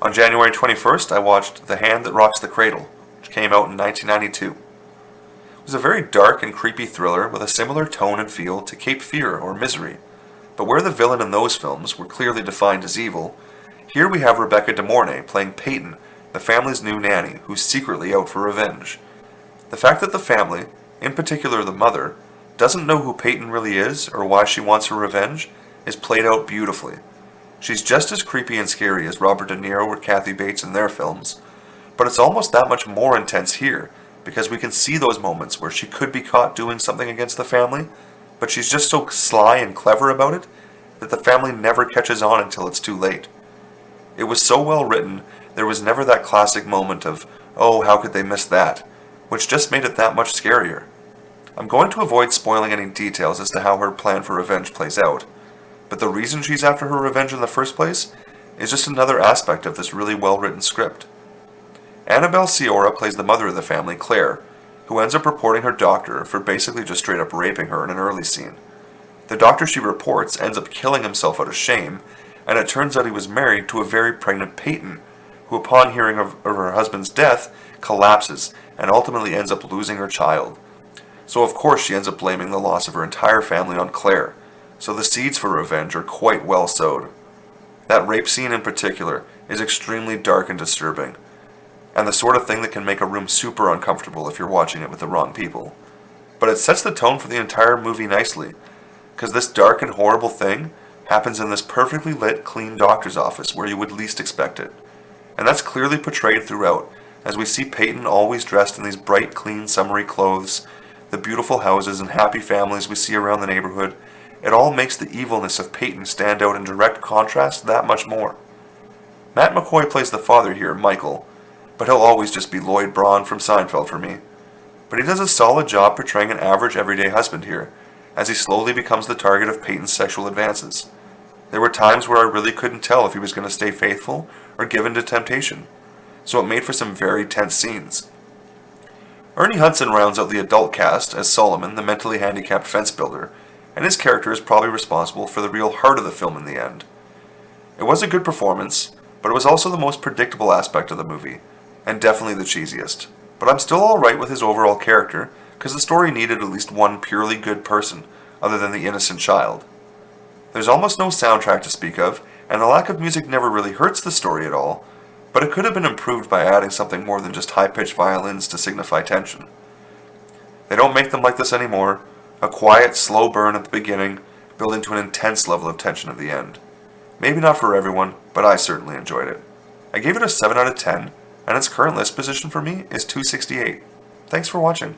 On January 21st, I watched The Hand That Rocks the Cradle, which came out in 1992. It was a very dark and creepy thriller with a similar tone and feel to Cape Fear or Misery, but where the villain in those films were clearly defined as evil, here we have Rebecca De Mornay playing Peyton, the family's new nanny, who's secretly out for revenge. The fact that the family, in particular the mother, doesn't know who Peyton really is or why she wants her revenge is played out beautifully. She's just as creepy and scary as Robert De Niro or Kathy Bates in their films, but it's almost that much more intense here because we can see those moments where she could be caught doing something against the family, but she's just so sly and clever about it that the family never catches on until it's too late. It was so well written, there was never that classic moment of, oh, how could they miss that, which just made it that much scarier. I'm going to avoid spoiling any details as to how her plan for revenge plays out, but the reason she's after her revenge in the first place is just another aspect of this really well-written script. Annabelle Sciorra plays the mother of the family, Claire, who ends up reporting her doctor for basically just straight up raping her in an early scene. The doctor she reports ends up killing himself out of shame, and it turns out he was married to a very pregnant Peyton, who upon hearing of her husband's death, collapses and ultimately ends up losing her child. So of course she ends up blaming the loss of her entire family on Claire, so the seeds for revenge are quite well sowed. That rape scene in particular is extremely dark and disturbing, and the sort of thing that can make a room super uncomfortable if you're watching it with the wrong people. But it sets the tone for the entire movie nicely, because this dark and horrible thing happens in this perfectly lit, clean doctor's office where you would least expect it. And that's clearly portrayed throughout, as we see Peyton always dressed in these bright, clean, summery clothes, the beautiful houses and happy families we see around the neighborhood. It all makes the evilness of Peyton stand out in direct contrast that much more. Matt McCoy plays the father here, Michael, but he'll always just be Lloyd Braun from Seinfeld for me. But he does a solid job portraying an average everyday husband here, as he slowly becomes the target of Peyton's sexual advances. There were times where I really couldn't tell if he was going to stay faithful or give in to temptation, so it made for some very tense scenes. Ernie Hudson rounds out the adult cast as Solomon, the mentally handicapped fence builder, and his character is probably responsible for the real heart of the film in the end. It was a good performance, but it was also the most predictable aspect of the movie, and definitely the cheesiest. But I'm still alright with his overall character, because the story needed at least one purely good person, other than the innocent child. There's almost no soundtrack to speak of, and the lack of music never really hurts the story at all, but it could have been improved by adding something more than just high-pitched violins to signify tension. They don't make them like this anymore. A quiet, slow burn at the beginning, building to an intense level of tension at the end. Maybe not for everyone, but I certainly enjoyed it. I gave it a 7 out of 10, and its current list position for me is 268. Thanks for watching.